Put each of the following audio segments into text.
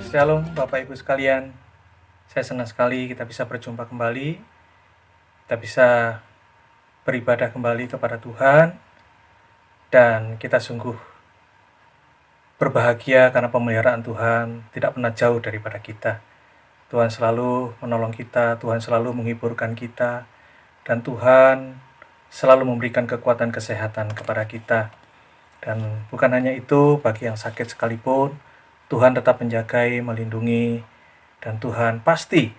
Shalom Bapak Ibu sekalian, saya senang sekali kita bisa berjumpa kembali, kita bisa beribadah kembali kepada Tuhan, dan kita sungguh berbahagia karena pemeliharaan Tuhan tidak pernah jauh daripada kita. Tuhan selalu menolong kita, Tuhan selalu menghiburkan kita, dan Tuhan selalu memberikan kekuatan kesehatan kepada kita. Dan bukan hanya itu, bagi yang sakit sekalipun, Tuhan tetap menjagai, melindungi, dan Tuhan pasti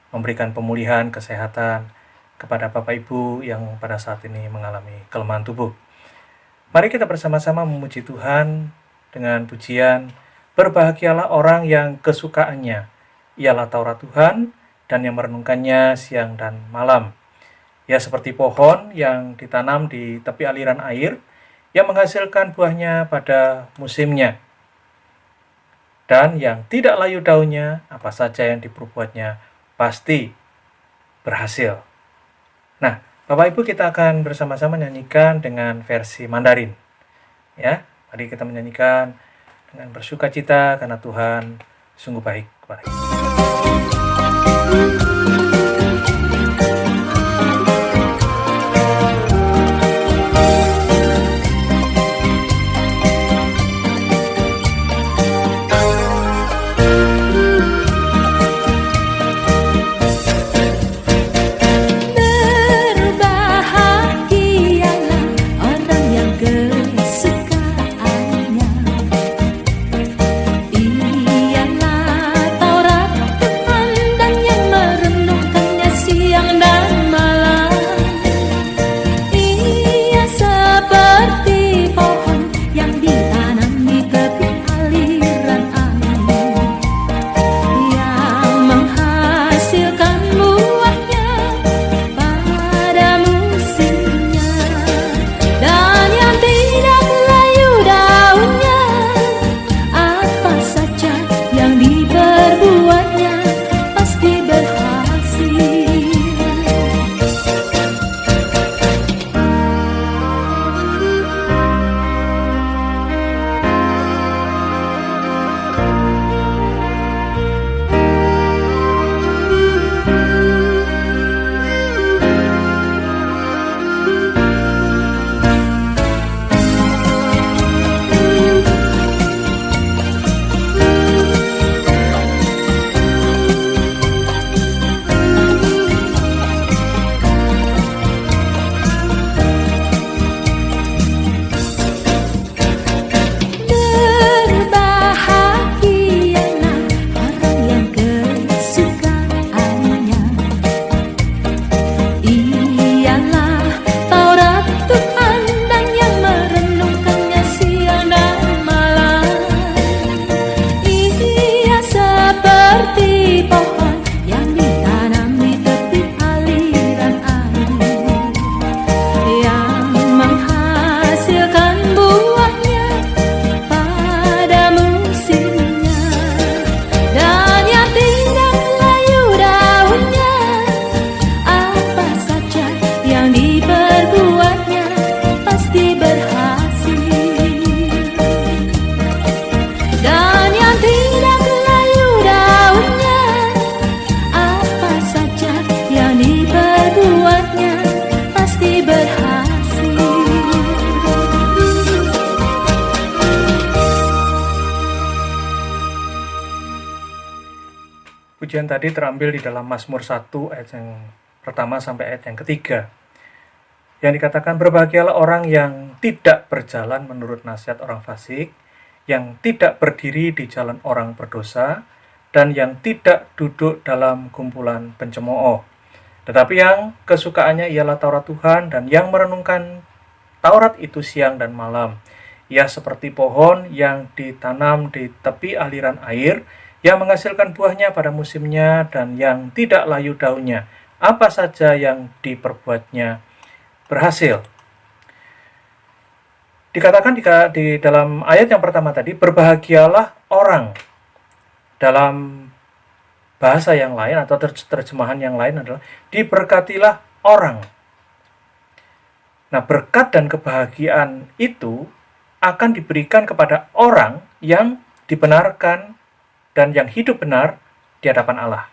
memberikan pemulihan kesehatan kepada Bapak Ibu yang pada saat ini mengalami kelemahan tubuh. Mari kita bersama-sama memuji Tuhan dengan pujian, berbahagialah orang yang kesukaannya ialah Taurat Tuhan dan yang merenungkannya siang dan malam. Ya, seperti pohon yang ditanam di tepi aliran air, yang menghasilkan buahnya pada musimnya, dan yang tidak layu daunnya, apa saja yang diperbuatnya pasti berhasil. Nah, Bapak Ibu, kita akan bersama-sama nyanyikan dengan versi Mandarin. Ya, mari kita menyanyikan dengan bersukacita karena Tuhan sungguh baik kepada kita. Pujian tadi terambil di dalam Mazmur 1 ayat yang pertama sampai ayat yang ketiga, yang dikatakan, berbahagialah orang yang tidak berjalan menurut nasihat orang fasik, yang tidak berdiri di jalan orang berdosa, dan yang tidak duduk dalam kumpulan pencemooh, tetapi yang kesukaannya ialah Taurat Tuhan dan yang merenungkan Taurat itu siang dan malam. Ia seperti pohon yang ditanam di tepi aliran air, yang menghasilkan buahnya pada musimnya dan yang tidak layu daunnya. Apa saja yang diperbuatnya berhasil. Dikatakan di dalam ayat yang pertama tadi, berbahagialah orang. Dalam bahasa yang lain atau terjemahan yang lain adalah diberkatilah orang. Nah, berkat dan kebahagiaan itu akan diberikan kepada orang yang dibenarkan dan yang hidup benar di hadapan Allah.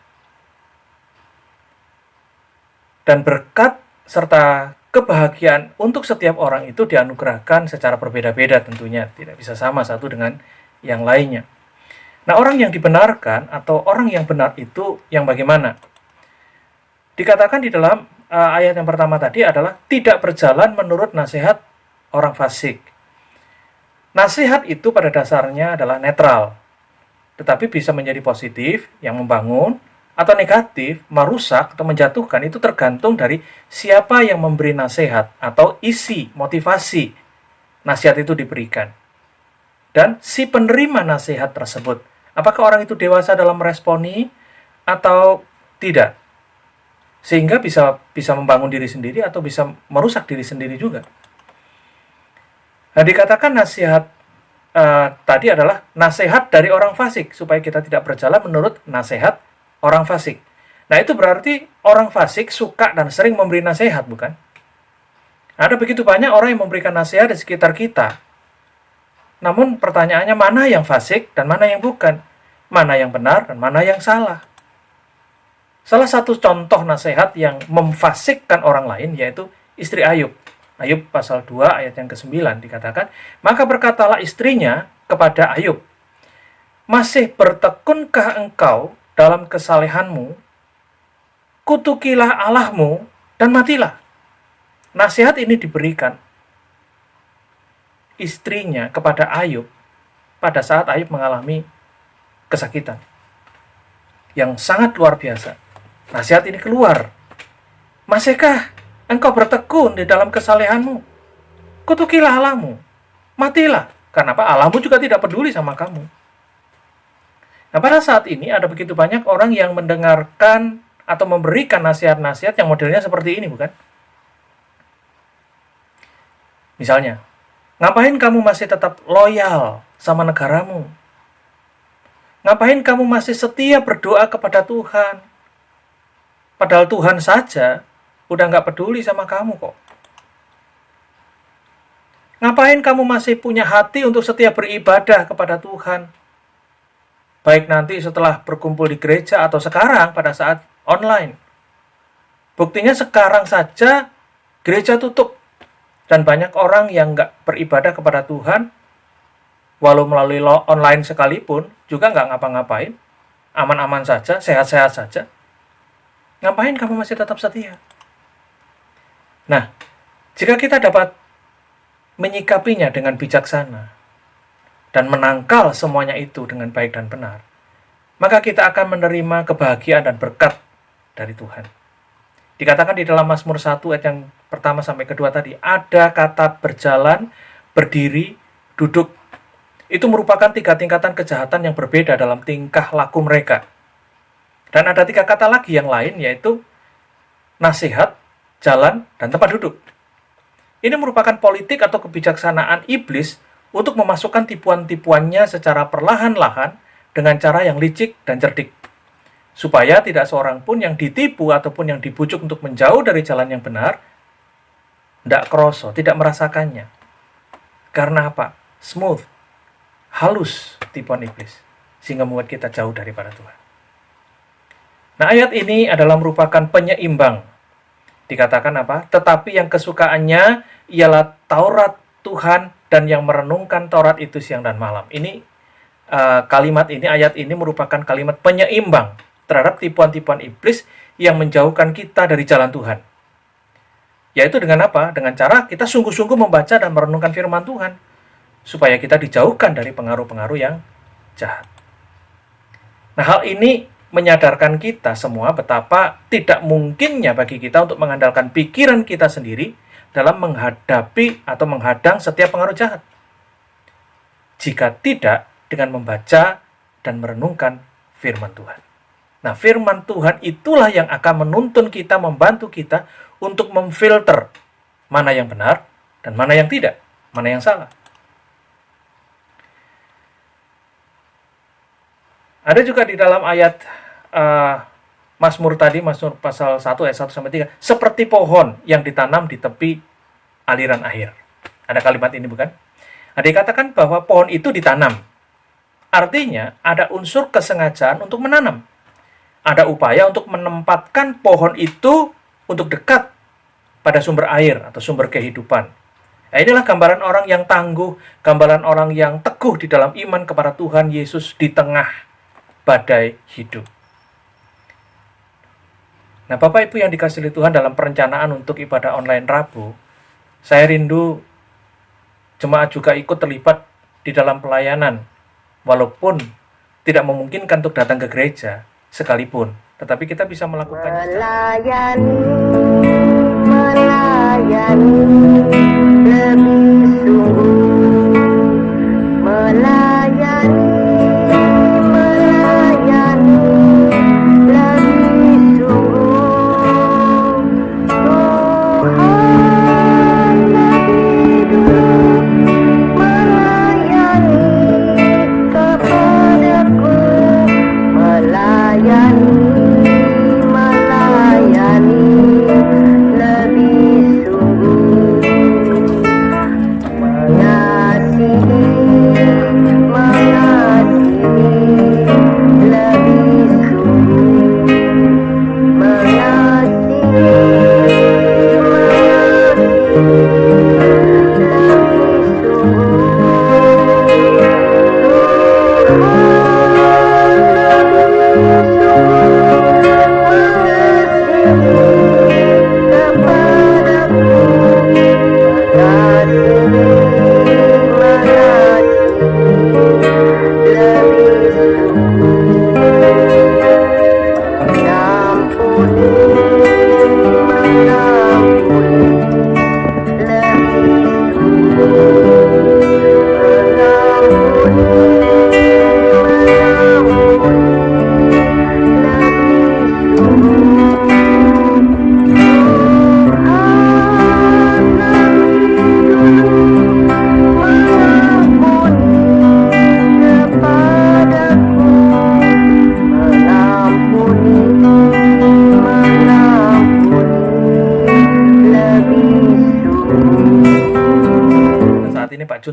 Dan berkat serta kebahagiaan untuk setiap orang itu dianugerahkan secara berbeda-beda tentunya, tidak bisa sama satu dengan yang lainnya. Nah, orang yang dibenarkan atau orang yang benar itu yang bagaimana? Dikatakan di dalam ayat yang pertama tadi adalah tidak berjalan menurut nasihat orang fasik. Nasihat itu pada dasarnya adalah netral, tetapi bisa menjadi positif, yang membangun, atau negatif, merusak atau menjatuhkan, itu tergantung dari siapa yang memberi nasihat atau isi, motivasi nasihat itu diberikan. Dan si penerima nasihat tersebut, apakah orang itu dewasa dalam meresponi atau tidak? Sehingga bisa membangun diri sendiri atau bisa merusak diri sendiri juga. Nah, dikatakan nasihat tadi adalah nasihat dari orang fasik, supaya kita tidak berjalan menurut nasihat orang fasik. Nah, itu berarti orang fasik suka dan sering memberi nasihat, bukan? Ada begitu banyak orang yang memberikan nasihat di sekitar kita. Namun pertanyaannya, mana yang fasik dan mana yang bukan? Mana yang benar dan mana yang salah? Salah satu contoh nasihat yang memfasikkan orang lain yaitu istri Ayub. Ayub pasal 2 ayat yang ke-9 dikatakan, maka berkatalah istrinya kepada Ayub, masih bertekunkah engkau dalam kesalehanmu, kutukilah Allahmu, dan matilah. Nasihat ini diberikan istrinya kepada Ayub pada saat Ayub mengalami kesakitan yang sangat luar biasa. Nasihat ini keluar, masihkah engkau bertekun di dalam kesalehanmu, kutukilah Allahmu, matilah. Karena apa? Allahmu juga tidak peduli sama kamu. Nah, pada saat ini ada begitu banyak orang yang mendengarkan atau memberikan nasihat-nasihat yang modelnya seperti ini, bukan? Misalnya, ngapain kamu masih tetap loyal sama negaramu? Ngapain kamu masih setia berdoa kepada Tuhan? Padahal Tuhan saja udah nggak peduli sama kamu kok. Ngapain kamu masih punya hati untuk setia beribadah kepada Tuhan? Baik nanti setelah berkumpul di gereja atau sekarang pada saat online. Buktinya sekarang saja gereja tutup. Dan banyak orang yang nggak beribadah kepada Tuhan, walau melalui online sekalipun, juga nggak ngapa-ngapain. Aman-aman saja, sehat-sehat saja. Ngapain kamu masih tetap setia? Nah, jika kita dapat menyikapinya dengan bijaksana, dan menangkal semuanya itu dengan baik dan benar, maka kita akan menerima kebahagiaan dan berkat dari Tuhan. Dikatakan di dalam Mazmur 1 ayat yang pertama sampai kedua tadi, ada kata berjalan, berdiri, duduk. Itu merupakan 3 tingkatan kejahatan yang berbeda dalam tingkah laku mereka. Dan ada 3 kata lagi yang lain, yaitu nasihat, jalan, dan tempat duduk. Ini merupakan politik atau kebijaksanaan iblis untuk memasukkan tipuan-tipuannya secara perlahan-lahan dengan cara yang licik dan cerdik. Supaya tidak seorang pun yang ditipu ataupun yang dibujuk untuk menjauh dari jalan yang benar, tidak kroso, tidak merasakannya. Karena apa? Smooth, halus tipuan iblis, sehingga membuat kita jauh daripada Tuhan. Nah, ayat ini adalah merupakan penyeimbang. Dikatakan apa? Tetapi yang kesukaannya ialah Taurat Tuhan dan yang merenungkan Taurat itu siang dan malam. Ini kalimat ini, ayat ini merupakan kalimat penyeimbang terhadap tipuan-tipuan iblis yang menjauhkan kita dari jalan Tuhan. Yaitu dengan apa? Dengan cara kita sungguh-sungguh membaca dan merenungkan firman Tuhan, supaya kita dijauhkan dari pengaruh-pengaruh yang jahat. Nah, hal ini menyadarkan kita semua betapa tidak mungkinnya bagi kita untuk mengandalkan pikiran kita sendiri dalam menghadapi atau menghadang setiap pengaruh jahat. Jika tidak dengan membaca dan merenungkan firman Tuhan. Nah, firman Tuhan itulah yang akan menuntun kita, membantu kita untuk memfilter mana yang benar dan mana yang tidak, mana yang salah. Ada juga di dalam ayat Mazmur tadi, Mazmur pasal 1 ayat 1-3, seperti pohon yang ditanam di tepi aliran air. Ada kalimat ini bukan? Ada dikatakan bahwa pohon itu ditanam. Artinya, ada unsur kesengajaan untuk menanam. Ada upaya untuk menempatkan pohon itu untuk dekat pada sumber air atau sumber kehidupan. Nah, inilah gambaran orang yang tangguh, gambaran orang yang teguh di dalam iman kepada Tuhan Yesus di tengah badai hidup. Nah, Bapak Ibu yang dikasihi Tuhan, dalam perencanaan untuk ibadah online Rabu, saya rindu jemaat juga ikut terlibat di dalam pelayanan, walaupun tidak memungkinkan untuk datang ke gereja sekalipun, tetapi kita bisa melakukannya. Melayani lebih sungguh, melayani lebih sungguh. Tuhan lebih dulu melayani kepadaku, melayani lebih sungguh, mengasihi lebih sungguh,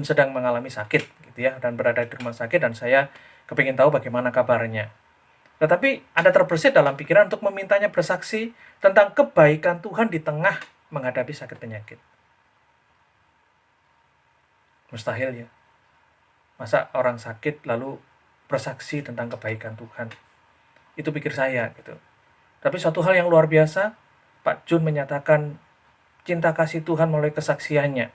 sedang mengalami sakit gitu ya, dan berada di rumah sakit, dan saya kepingin tahu bagaimana kabarnya. Tetapi ada terbersit dalam pikiran untuk memintanya bersaksi tentang kebaikan Tuhan di tengah menghadapi sakit penyakit. Mustahil ya. Masa orang sakit lalu bersaksi tentang kebaikan Tuhan? Itu pikir saya gitu. Tapi suatu hal yang luar biasa, Pak Jun menyatakan cinta kasih Tuhan melalui kesaksiannya.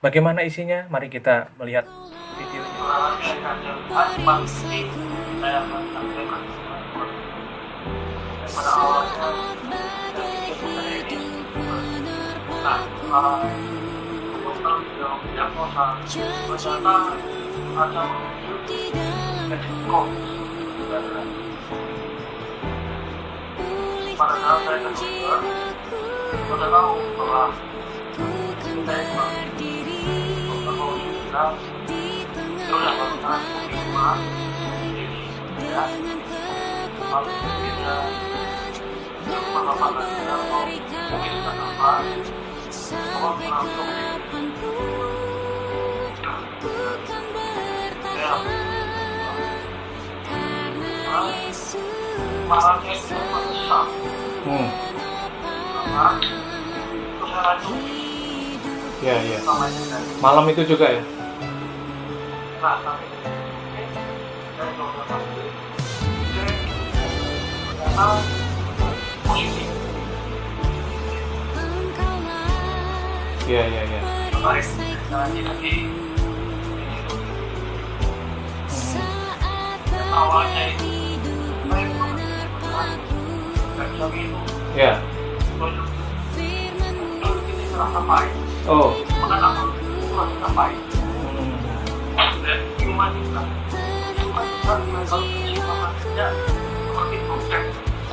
Bagaimana isinya? Mari kita melihat videonya. Padahal saya terbuka, sudah tahu bahwa cinta yang berdiri di tengah badai dengan kekuatan yang memberikan sampai kapanpun ku kan bertahan karena Yesus Ya. Malam itu juga ya. Ya. Awalnya itu ya. Oh.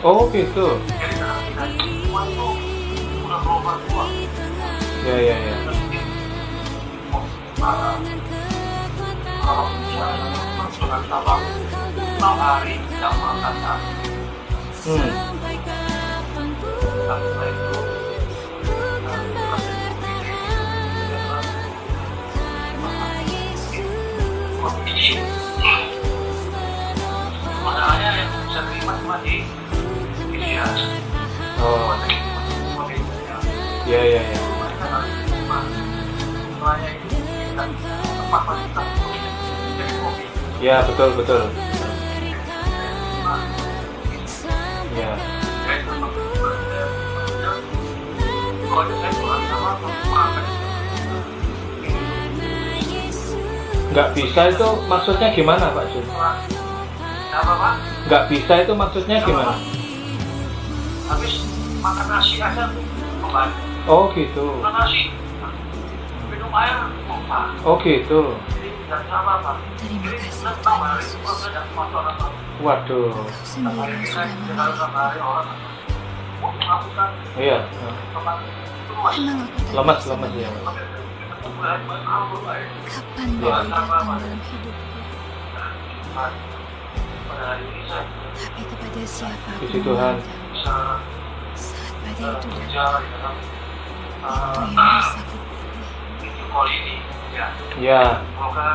Oh gitu. Ya. ini masalahnya yang bisa terima cuma di media. Oh, ya. Semuanya itu kita tempat fasilitas jadi kopi. Ya, betul. Ya. Kalau saya pulang sama makan. Nggak bisa itu maksudnya gimana, Pak Jun? Apa Pak? Nggak bisa itu maksudnya gimana? Habis makan nasi aja makan. Oh gitu. Makan nasi, minum air, lupa. Oh gitu. Jadi tidak sama Pak. Terima Jadi kasih tidak Tuhan tahu hari Yesus. itu saya tidak motor atau Waduh. Kau sendiri hari yang ini sudah saya kalau menolong. sama hari orang melakukan Iya. tempat itu luas. Emang aku tak Lemas bisa ya. kapan Ya. Bapak datang dalam hidupku, Pada hari ini saya tapi kepada siapa aku Puji Tuhan. memandang bisa saat badai itu datang. kerja di dalam Itu yang bisa ku pilih. video call ini. Ya, Ya. semoga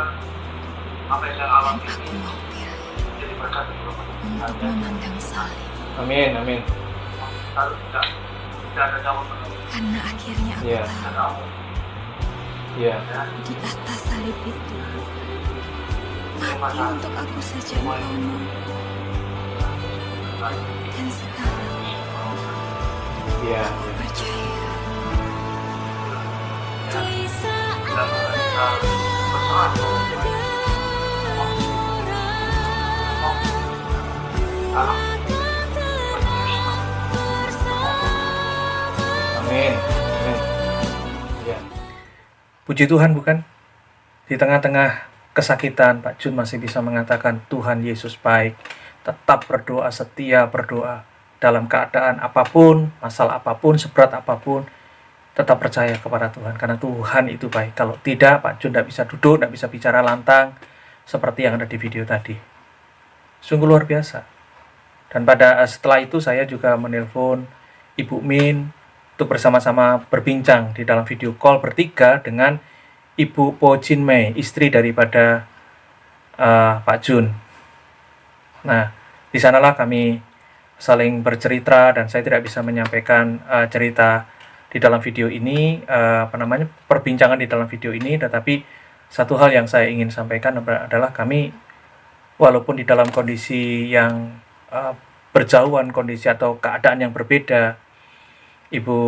apa yang saya Dan alami aku ini mau pilih jadi berkat untuk untuk memandang salib, Amin. Kalau tidak ada jawaban, karena akhirnya aku Ya. tidak tahu tahu. Ya. Ya, di atas salib itu mati untuk aku saja engkau mau. Dan sekarang Ya. aku percaya kita berserah kepada Tuhan. Dalam Amin. Ya. Puji Tuhan, bukan? Di tengah-tengah kesakitan, Pak Jun masih bisa mengatakan Tuhan Yesus baik. Tetap berdoa, setia berdoa. Dalam keadaan apapun, masalah apapun, seberat apapun, tetap percaya kepada Tuhan. Karena Tuhan itu baik. Kalau tidak, Pak Jun tidak bisa duduk, tidak bisa bicara lantang, seperti yang ada di video tadi. Sungguh luar biasa. Dan setelah itu saya juga menelpon Ibu Min untuk bersama-sama berbincang di dalam video call bertiga dengan Ibu Po Jin Mei, istri daripada Pak Jun. Nah, di sanalah kami saling bercerita dan saya tidak bisa menyampaikan cerita di dalam video ini, perbincangan di dalam video ini, tetapi satu hal yang saya ingin sampaikan adalah kami walaupun di dalam kondisi yang berjauhan, kondisi atau keadaan yang berbeda, Ibu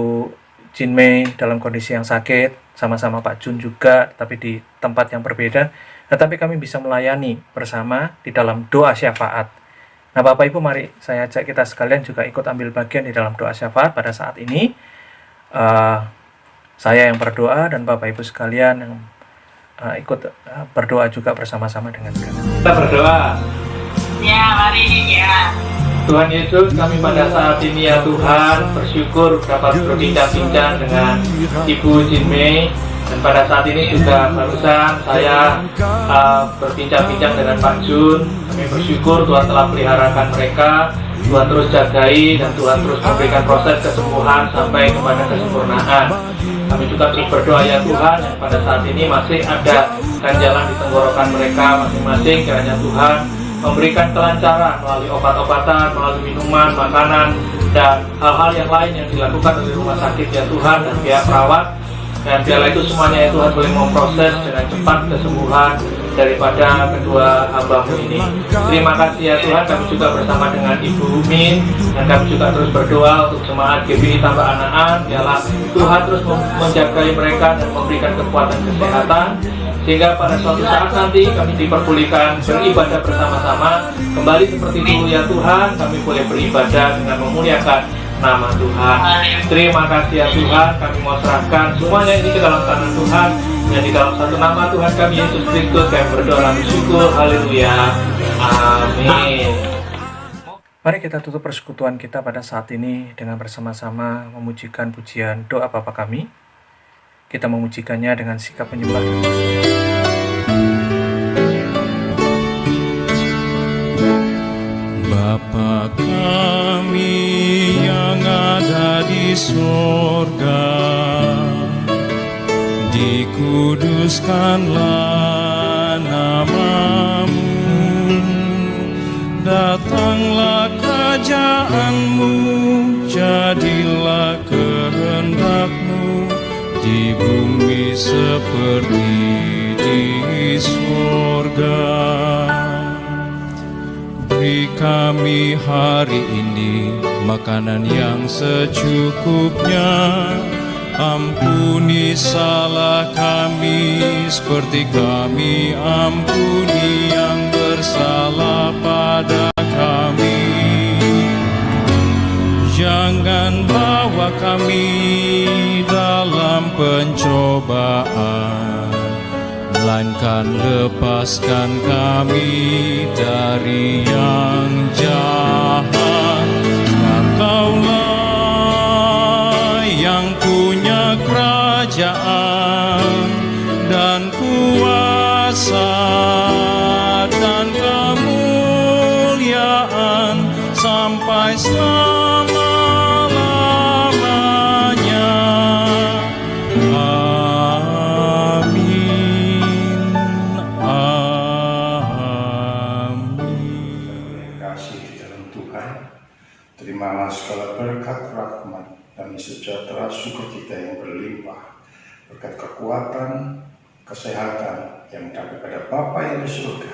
Jin Mei dalam kondisi yang sakit, sama-sama Pak Jun juga, tapi di tempat yang berbeda, tetapi kami bisa melayani bersama di dalam doa syafaat. Nah, Bapak Ibu, mari saya ajak kita sekalian juga ikut ambil bagian di dalam doa syafaat pada saat ini. Saya yang berdoa dan Bapak Ibu sekalian yang ikut berdoa juga bersama-sama dengan kami. Kita berdoa. ya, mari ya. Tuhan Yesus, kami pada saat ini ya Tuhan bersyukur dapat berbincang-bincang dengan Ibu Jin Mei, dan pada saat ini juga barusan saya berbincang-bincang dengan Pak Jun. Kami bersyukur Tuhan telah peliharakan mereka, Tuhan terus jagai dan Tuhan terus memberikan proses kesembuhan sampai kepada kesempurnaan. Kami juga terus berdoa ya Tuhan, yang pada saat ini masih ada ganjalan di tenggorokan mereka masing-masing, kiranya Tuhan memberikan kelancaran melalui obat-obatan, melalui minuman, makanan, dan hal-hal yang lain yang dilakukan oleh rumah sakit ya Tuhan dan pihak perawat. Dan biarlah itu semuanya ya Tuhan boleh memproses dengan cepat kesembuhan daripada kedua hamba-Mu ini. Terima kasih ya Tuhan, kami juga bersama dengan Ibu Min, dan kami juga terus berdoa untuk jemaat GBI Tambah Anaan. Biarlah Tuhan terus menjagai mereka dan memberikan kekuatan kesehatan, sehingga pada suatu saat nanti kami diperbolehkan beribadah bersama-sama kembali seperti dulu ya Tuhan. Kami boleh beribadah dengan memuliakan nama Tuhan. Terima kasih ya Tuhan, kami mau serahkan semuanya ini ke dalam tangan Tuhan, yang di dalam satu nama Tuhan kami Yesus Kristus kami berdoa dan bersyukur. Haleluya. Amin. Mari kita tutup persekutuan kita pada saat ini dengan bersama-sama memujikan pujian doa Bapa kami. Kita memujikannya dengan sikap penyembah. Bapa kami yang ada di surga, dikuduskanlah nama Datanglah kerajaan-Mu, jadilah kehendak-Mu di bumi seperti di sorga. Beri kami hari ini makanan yang secukupnya. Ampuni salah kami seperti kami ampuni yang bersalah pada kami. Jangan bawa kami dalam pencobaan, melainkan lepaskan kami dari yang jahat. Engkaulah yang punya kerajaan dan kuasa dan kemuliaan sampai selama-lamanya. Amin. Amin. Kasih di dalam Tuhan, terimalah segala berkat, rahmat, dan sejahtera sukacita yang berlimpah, berkat kekuatan, kesehatan yang daripada Bapa yang di surga,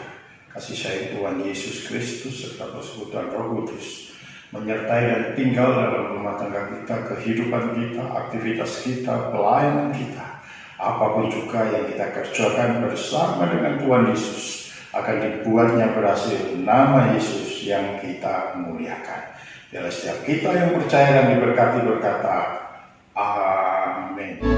kasih sayang Tuhan Yesus Kristus serta persekutuan Roh Kudus menyertai dan tinggal dalam rumah tangga kita, kehidupan kita, aktivitas kita, pelayanan kita, apapun juga yang kita kerjakan bersama dengan Tuhan Yesus akan dibuatnya berhasil. Nama Yesus yang kita muliakan. Biarlah setiap kita yang percaya dan diberkati berkata, amin.